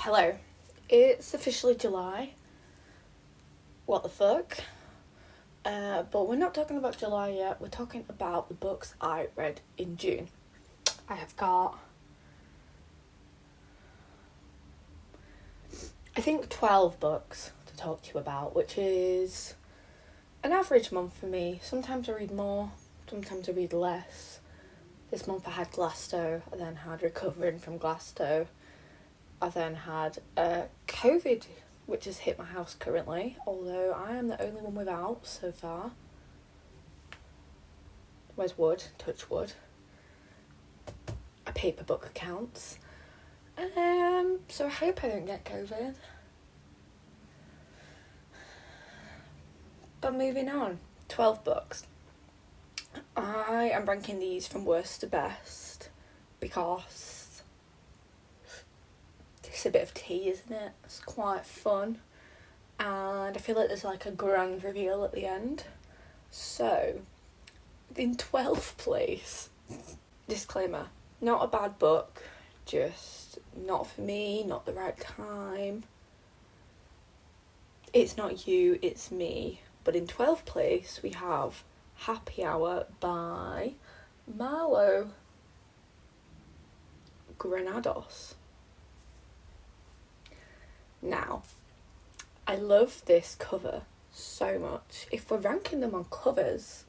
Hello, it's officially July. What the fuck? But we're not talking about July yet, we're talking about the books I read in June. I have got, I think 12 books to talk to you about, which is an average month for me. Sometimes I read more, sometimes I read less. This month I had Glasgow, I then had recovering from Glasgow. I then had COVID, which has hit my house currently, although I am the only one without so far. Where's wood? Touch wood. A paper book counts. So I hope I don't get COVID. But moving on, 12 books. I am ranking these from worst to best because it's a bit of tea, isn't it? It's quite fun. And I feel like there's like a grand reveal at the end. So, in 12th place, disclaimer, not a bad book, just not for me, not the right time. It's not you, it's me. But in 12th place, we have Happy Hour by Marlo Granados. Now, I love this cover so much. If we're ranking them on covers,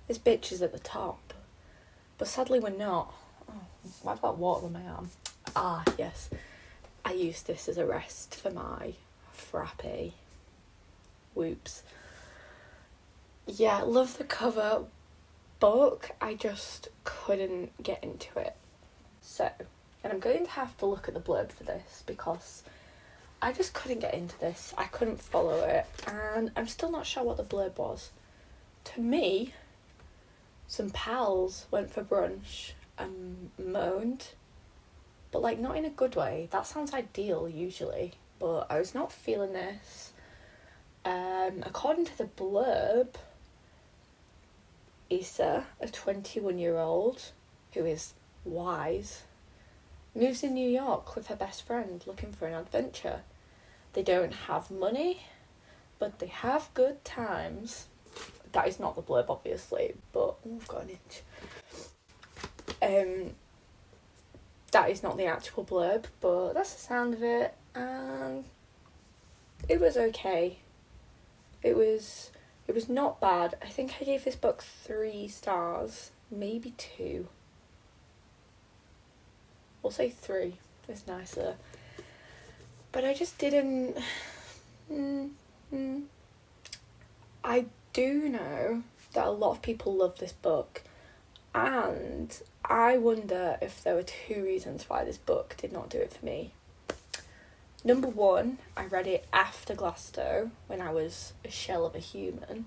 this bitch is at the top. But sadly we're not. Oh, I've got water on my arm. Ah, yes. I used this as a rest for my frappe. Whoops. Yeah, love the cover. Book, I just couldn't get into it. So, and I'm going to have to look at the blurb for this because I just couldn't get into this. I couldn't follow it, and I'm still not sure what the blurb was. To me, some pals went for brunch and moaned, but like not in a good way. That sounds ideal usually, but I was not feeling this. According to the blurb, Issa, a 21-year-old who is wise, moves in New York with her best friend looking for an adventure. They don't have money, but they have good times. That is not the blurb, obviously, but I've got an itch. That is not the actual blurb, but that's the sound of it, and it was okay. It was not bad. I think I gave this book 3 stars, maybe 2. We'll say 3, it's nicer. But I just didn't... I do know that a lot of people love this book, and I wonder if there were 2 reasons why this book did not do it for me. Number 1, I read it after Glasgow, when I was a shell of a human.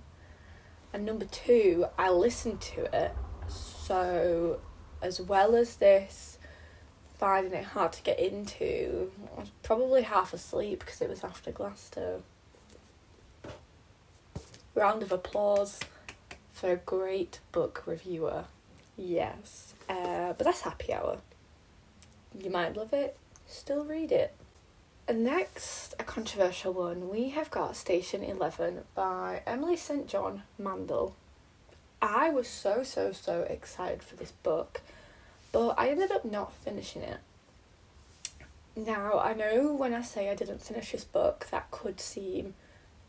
And number 2, I listened to it, so as well as this finding it hard to get into, I was probably half asleep because it was after Glasgow. Round of applause for a great book reviewer. Yes. But that's Happy Hour. You might love it, still read it. And next, a controversial one, we have got Station 11 by Emily St. John Mandel. I was so excited for this book, but I ended up not finishing it. Now, I know when I say I didn't finish this book, that could seem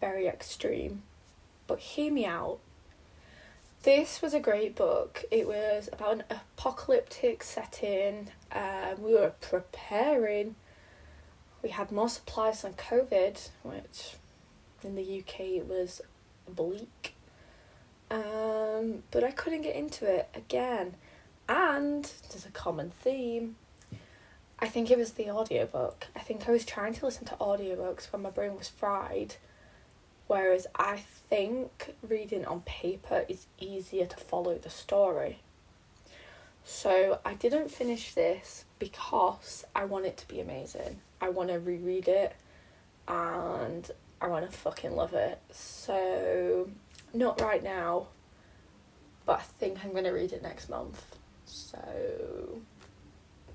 very extreme, but hear me out. This was a great book. It was about an apocalyptic setting. We were preparing. We had more supplies than COVID, which in the UK it was bleak. But I couldn't get into it again. And there's a common theme. I think it was the audiobook. I think I was trying to listen to audiobooks when my brain was fried, whereas I think reading on paper is easier to follow the story. So I didn't finish this because I want it to be amazing. I want to reread it and I want to fucking love it. So, not right now, but I think I'm going to read it next month. So,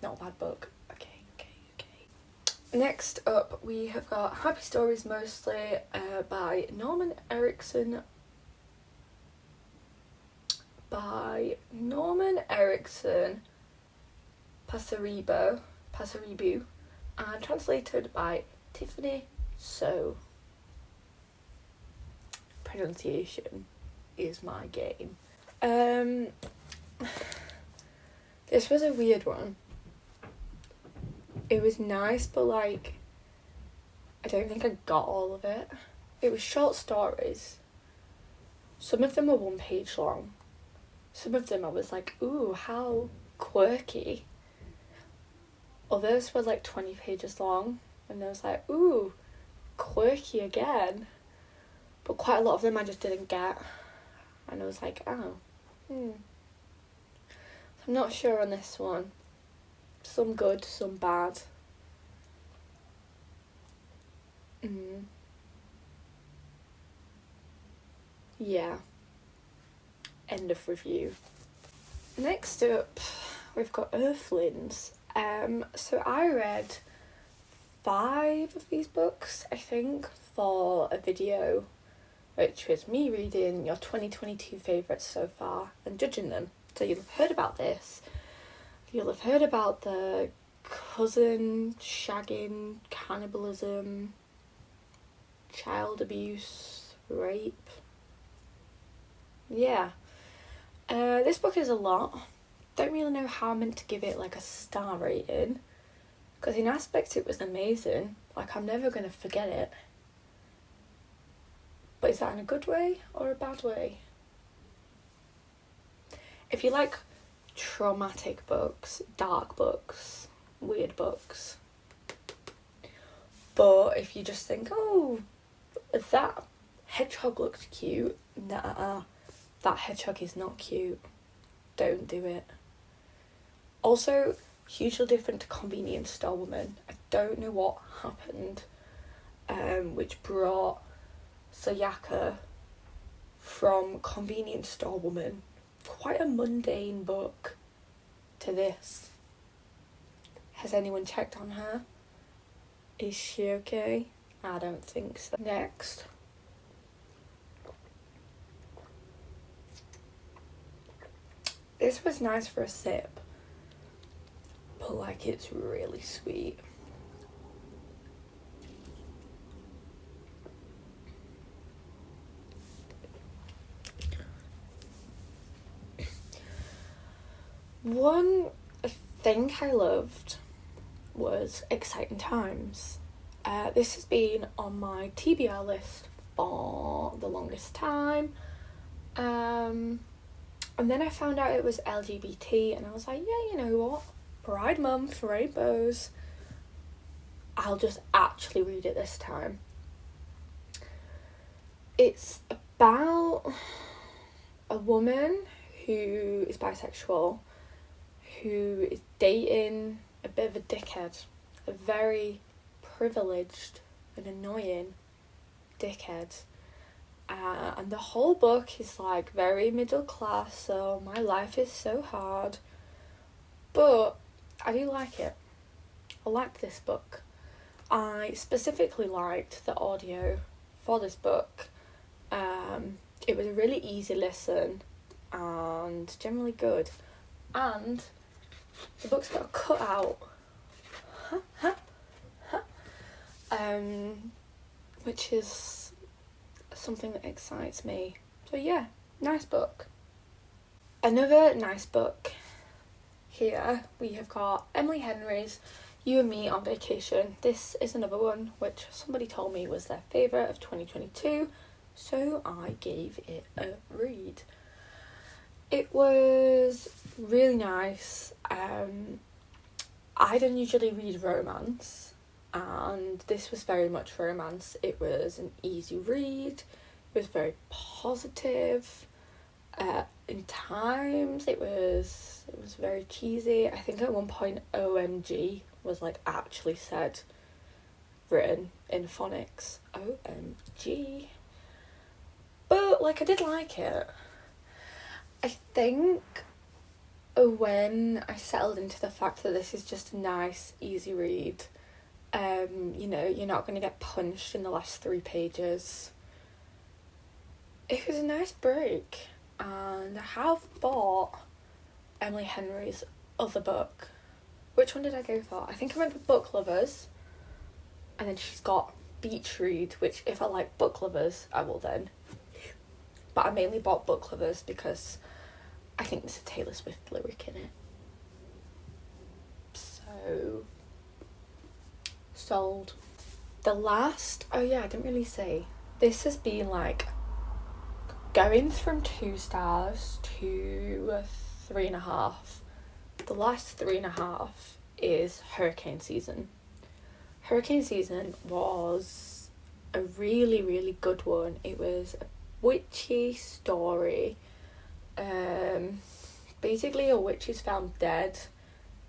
not a bad book. Okay. Next up, we have got Happy Stories Mostly by Norman Erickson. Pasaribu, and translated by Tiffany So. Pronunciation is my game. This was a weird one. It was nice, but like, I don't think I got all of it. It was short stories. Some of them were 1 page long. Some of them I was like, ooh, how quirky. Others were like 20 pages long, and I was like, ooh, quirky again. But quite a lot of them I just didn't get. And I was like, oh, I'm not sure on this one. Some good, some bad. Yeah. End of review. Next up, we've got Earthlings. So I read 5 of these books, I think, for a video, which was me reading your 2022 favourites so far and judging them. So you'll have heard about this. You'll have heard about the cousin shagging, cannibalism, child abuse, rape. Yeah. This book is a lot. Don't really know how I'm meant to give it like a star rating, because in aspects it was amazing. Like, I'm never going to forget it. But is that in a good way or a bad way? If you like traumatic books, dark books, weird books, but if you just think, oh, that hedgehog looks cute, nah, that hedgehog is not cute, don't do it. Also, hugely different to Convenience Store Woman. I don't know what happened, which brought Sayaka from Convenience Store Woman, quite a mundane book, to this. Has anyone checked on her? Is she okay? I don't think so. Next. This was nice for a sip, but like, it's really sweet. One thing I loved was Exciting Times. This has been on my TBR list for the longest time. And then I found out it was LGBT, and I was like, yeah, you know what? Pride Month, rainbows. I'll just actually read it this time. It's about a woman who is bisexual, who is dating a bit of a dickhead, a very privileged and annoying dickhead. And the whole book is like very middle class, so my life is so hard. But I do like it. I like this book. I specifically liked the audio for this book. It was a really easy listen and generally good. And the book's got a cutout, which is something that excites me. So yeah, nice book. Another nice book. Here we have got Emily Henry's You and Me on Vacation. This is another one which somebody told me was their favourite of 2022, so I gave it a read. It was really nice. I don't usually read romance, and this was very much romance. It was an easy read. It was very positive. In times it was very cheesy. I think at one point OMG was like actually said, written in phonics. OMG. But like, I did like it. I think when I settled into the fact that this is just a nice, easy read, You know, you're not going to get punched in the last 3 pages. It was a nice break, and I have bought Emily Henry's other book. Which one did I go for? I think I went for Book Lovers, and then she's got Beach Read, which if I like Book Lovers, I will then. But I mainly bought Book Lovers because I think there's a Taylor Swift lyric in it. So, sold. The last, oh yeah, I didn't really say. This has been like going from 2 stars to 3.5. The last 3.5 is Hurricane Season. Hurricane Season was a really, really good one. It was a witchy story. Basically a witch is found dead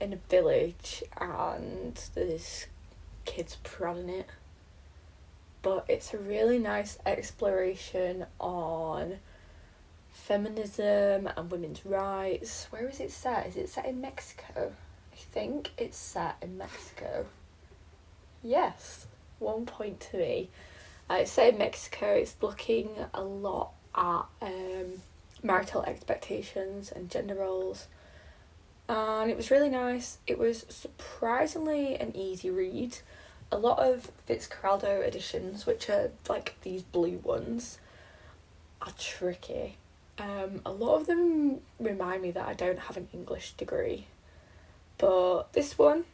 in a village and there's kids prodding it. But it's a really nice exploration on feminism and women's rights. Where is it set? Is it set in Mexico? I think it's set in Mexico. Yes, 1 point to me. It's set in Mexico. It's looking a lot at marital expectations and gender roles. And it was really nice. It was surprisingly an easy read. A lot of Fitzcarraldo editions, which are like these blue ones, are tricky. A lot of them remind me that I don't have an English degree. But this one,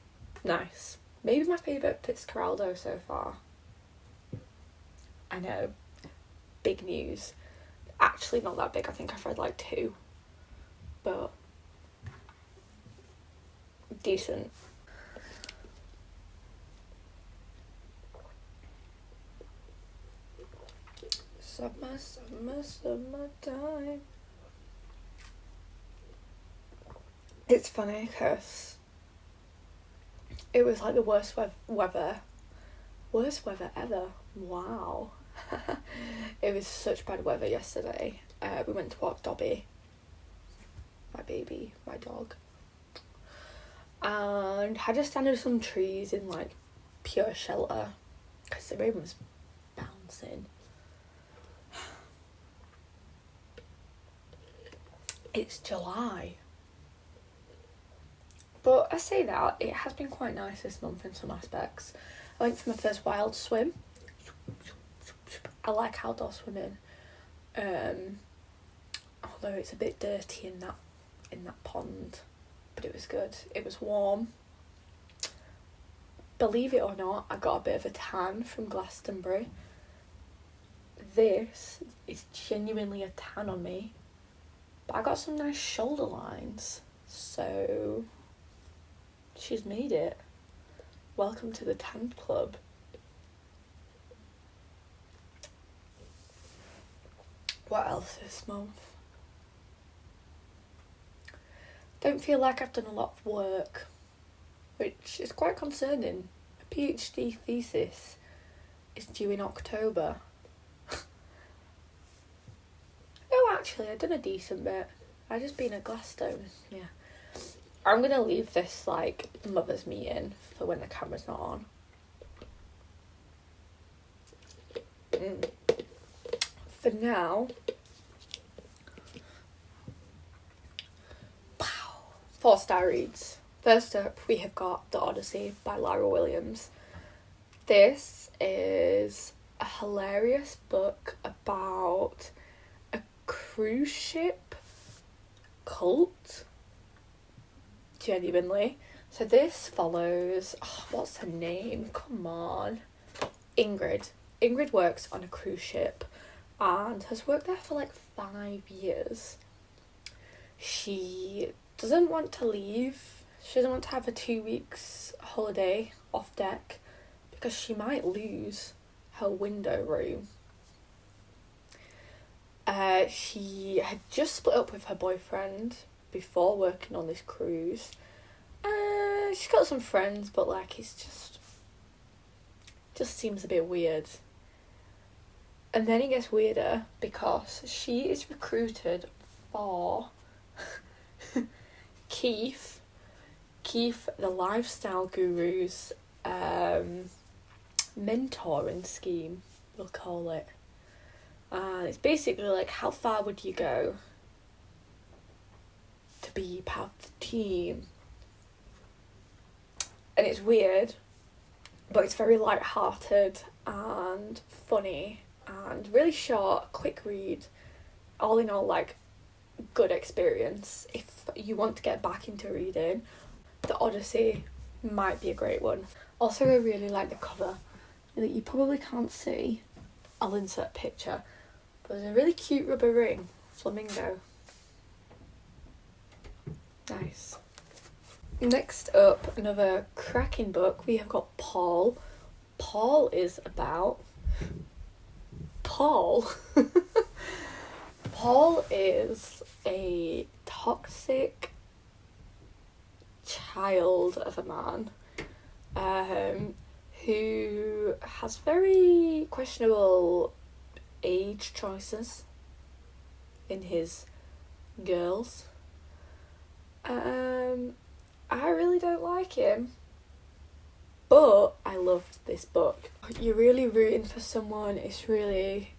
nice. Maybe my favourite Fitzcarraldo so far. I know. Big news. Actually not that big. I think I've read like 2. But decent. Summertime. It's funny because it was like the worst weather ever. Wow. It was such bad weather yesterday. We went to walk Dobby, my baby, my dog, and had to stand under some trees in like pure shelter because the rain was bouncing. It's July. But I say that, it has been quite nice this month in some aspects. I went for my first wild swim. I like outdoor swimming. Although it's a bit dirty in that pond. But it was good. It was warm. Believe it or not, I got a bit of a tan from Glastonbury. This is genuinely a tan on me. But I got some nice shoulder lines. So she's made it. Welcome to the tan club. What else this month? Don't feel like I've done a lot of work, which is quite concerning. A PhD thesis is due in October. Oh, actually, I've done a decent bit. I've just been at Glasstone, yeah. I'm going to leave this, like, mother's meeting for when the camera's not on. For now, 4-star reads. First up, we have got The Odyssey by Lara Williams. This is a hilarious book about a cruise ship cult. Genuinely. So this follows, what's her name? Come on. Ingrid. Ingrid works on a cruise ship and has worked there for like 5 years. She doesn't want to leave. She doesn't want to have a 2 weeks holiday off deck because she might lose her window room. She had just split up with her boyfriend before working on this cruise. She's got some friends, but like it's just seems a bit weird. And then it gets weirder because she is recruited for Keith, the lifestyle guru's mentoring scheme, we'll call it. It's basically like, how far would you go to be part of the team? And it's weird, but it's very light-hearted and funny and really short, quick read. All in all, like, good experience. If you want to get back into reading, the Odyssey might be a great one. Also, I really like the cover that you probably can't see. I'll insert a picture. But there's a really cute rubber ring, flamingo. Nice. Next up, another cracking book. We have got Paul. Paul is about... Paul? Paul is a toxic child of a man who has very questionable age choices in his girls. I really don't like him, but I loved this book. You're really rooting for someone. It's really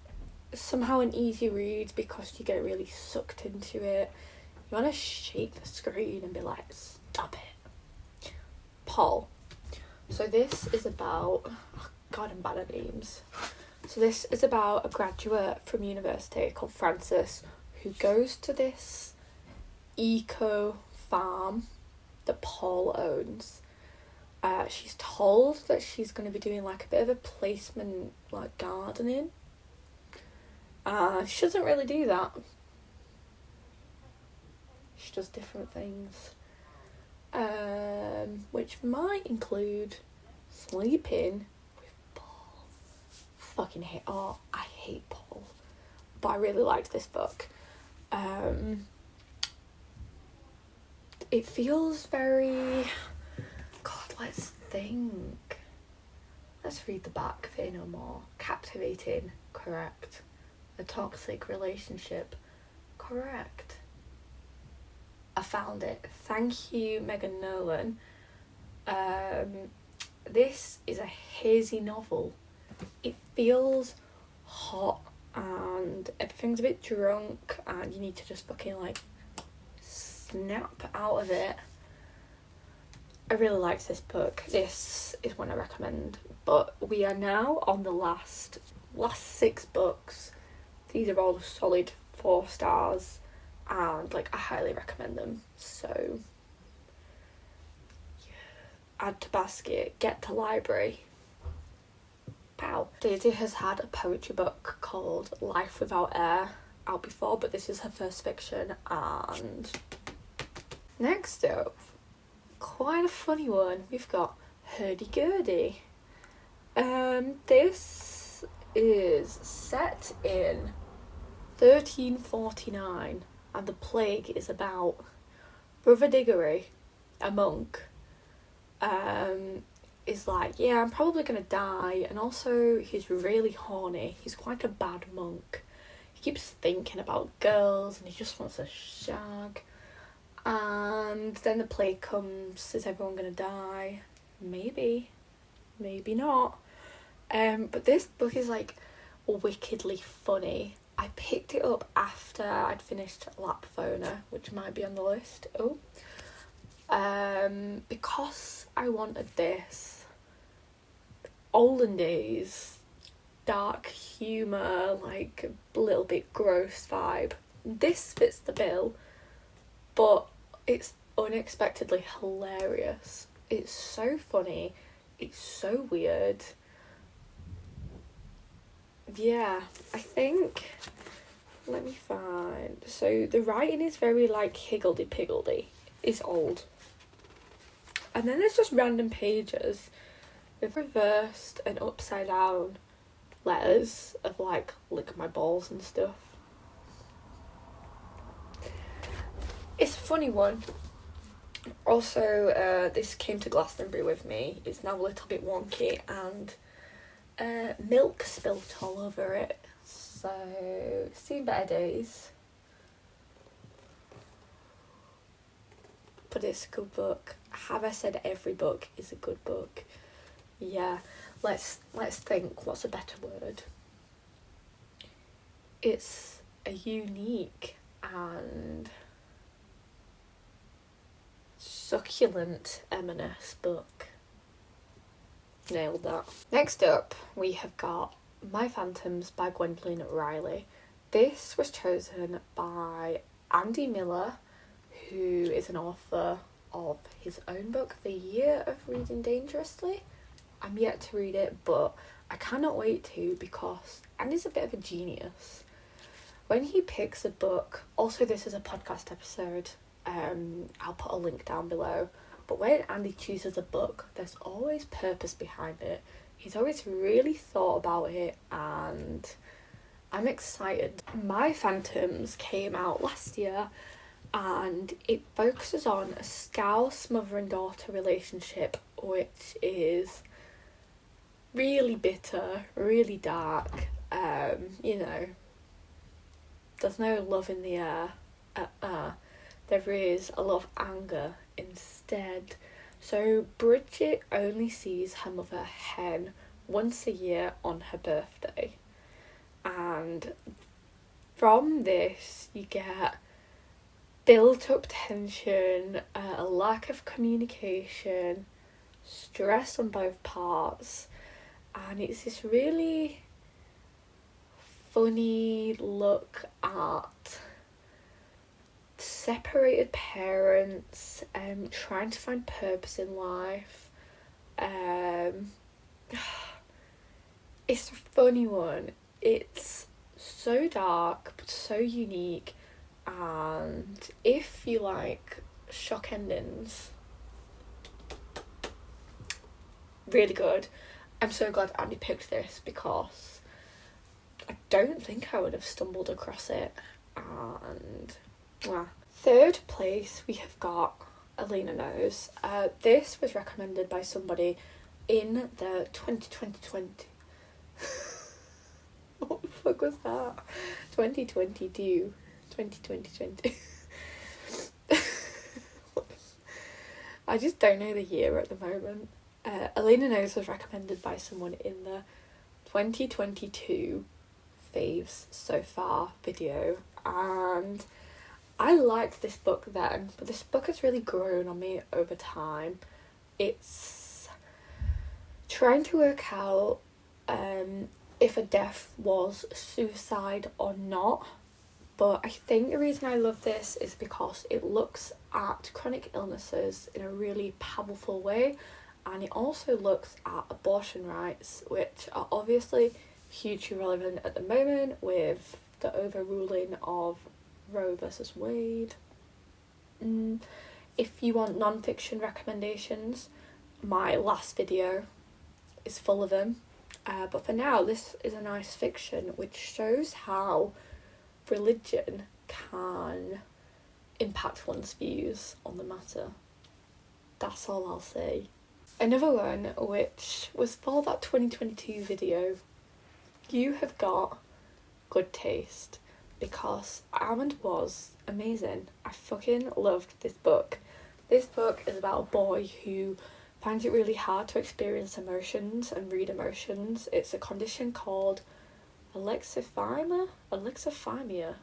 somehow an easy read because you get really sucked into it. You want to shake the screen and be like, stop it. Paul. So this is about... Oh God, I'm bad at names. So this is about a graduate from university called Frances who goes to this eco farm that Paul owns. She's told that she's going to be doing like a bit of a placement, like gardening. She doesn't really do that. She does different things. Which might include sleeping with Paul. I hate Paul. But I really liked this book. It feels very... God, let's think. Let's read the back, Fear No More. Captivating, correct. A toxic relationship, correct. I found it. Thank you, Megan Nolan. This is a hazy novel. It feels hot and everything's a bit drunk and you need to just fucking like snap out of it. I really liked this book. This is one I recommend. But we are now on the last 6 books. These are all solid 4 stars. And like I highly recommend them. So yeah, add to basket, get to library. Pow. Daisy has had a poetry book called Life Without Air out before, but this is her first fiction. And next up, quite a funny one, we've got Hurdy-Gurdy. This is set in 1349. And the plague is about Brother Diggory, a monk, is like, yeah, I'm probably going to die. And also, he's really horny. He's quite a bad monk. He keeps thinking about girls and he just wants a shag. And then the plague comes. Is everyone going to die? Maybe. Maybe not. But this book is like wickedly funny. I picked it up after I'd finished Flaphona, which might be on the list. Because I wanted this olden days dark humour, like a little bit gross vibe. This fits the bill, but it's unexpectedly hilarious. It's so funny. It's so weird. Yeah, I think, let me find, so the writing is very like higgledy-piggledy, it's old, and then there's just random pages with reversed and upside down letters of like lick my balls and stuff. It's a funny one. Also, this came to Glastonbury with me. It's now a little bit wonky and milk spilt all over it, so seen better days, but it's a good book. Have I said every book is a good book? yeah, let's think, what's a better word? It's a unique and succulent M&S book. Nailed that. Next up, we have got My Phantoms by Gwendolyn Riley. This was chosen by Andy Miller, who is an author of his own book, The Year of Reading Dangerously. I'm yet to read it, but I cannot wait to, because Andy's a bit of a genius. When he picks a book, also this is a podcast episode, I'll put a link down below, but when Andy chooses a book, there's always purpose behind it. He's always really thought about it, and I'm excited. My Phantoms came out last year, and it focuses on a Scouse mother and daughter relationship, which is really bitter, really dark. You know, there's no love in the air. There is a lot of anger instead. So Bridget only sees her mother Hen once a year on her birthday, and from this you get built up tension, a lack of communication, stress on both parts, and it's this really funny look at separated parents trying to find purpose in life. It's a funny one. It's so dark but so unique, and if you like shock endings, really good. I'm so glad Andy picked this, because I don't think I would have stumbled across it. And third place, we have got Elena Knows. This was recommended by somebody in the 2020 what the fuck was that? 2022. I just don't know the year at the moment. Elena Knows was recommended by someone in the 2022 faves so far video, and I liked this book then, but this book has really grown on me over time. It's trying to work out if a death was suicide or not, but I think the reason I love this is because it looks at chronic illnesses in a really powerful way, and it also looks at abortion rights, which are obviously hugely relevant at the moment with the overruling of Roe versus Wade. If you want non-fiction recommendations, my last video is full of them, but for now this is a nice fiction which shows how religion can impact one's views on the matter. That's all I'll say. Another one which was for that 2022 video, you have got good taste, because Almond was amazing. I fucking loved this book. This book is about a boy who finds it really hard to experience emotions and read emotions. It's a condition called alexifema. Alexithymia,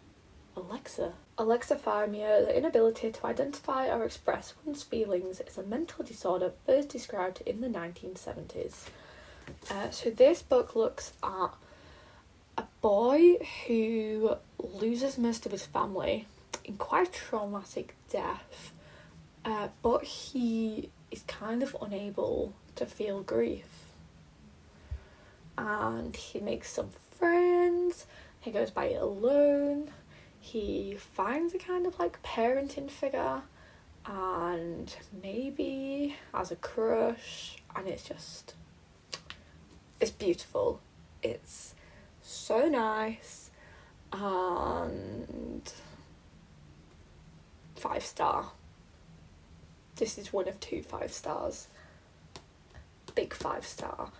the inability to identify or express one's feelings, is a mental disorder first described in the 1970s. So this book looks at a boy who loses most of his family in quite a traumatic death, but he is kind of unable to feel grief. And he makes some friends, he goes by it alone, he finds a kind of like parenting figure, and maybe has a crush, and it's beautiful. It's so nice, and 5-star. This is one of 2 5-stars. Big 5-star.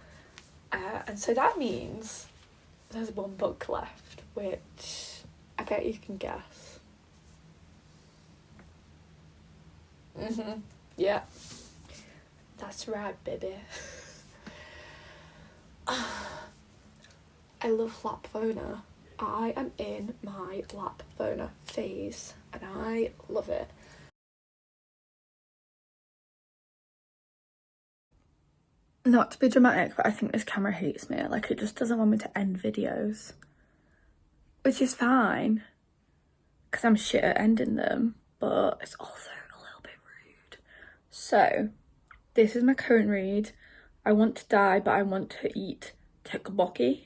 And so that means there's one book left, which I bet you can guess. Yeah, that's right, baby. I love flaphona. I am in my flaphona phase and I love it. Not to be dramatic, but I think this camera hates me. Like, it just doesn't want me to end videos. Which is fine, because I'm shit at ending them, but it's also a little bit rude. So, this is my current read. I want to die, but I want to eat tteokbokki.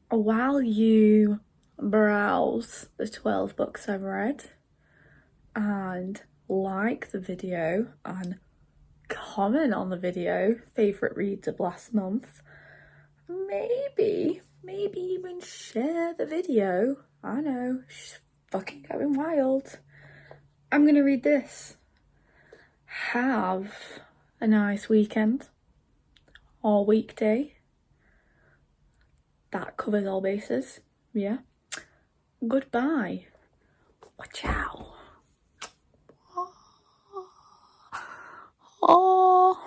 While you browse the 12 books I've read and like the video and comment on the video, favourite reads of last month, maybe even share the video. I know, she's fucking going wild. I'm gonna read this. Have a nice weekend or weekday. That covers all bases. Yeah. Goodbye. Ciao. Oh,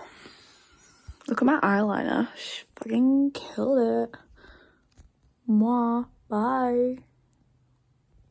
look at my eyeliner. She fucking killed it. Mwah. Bye.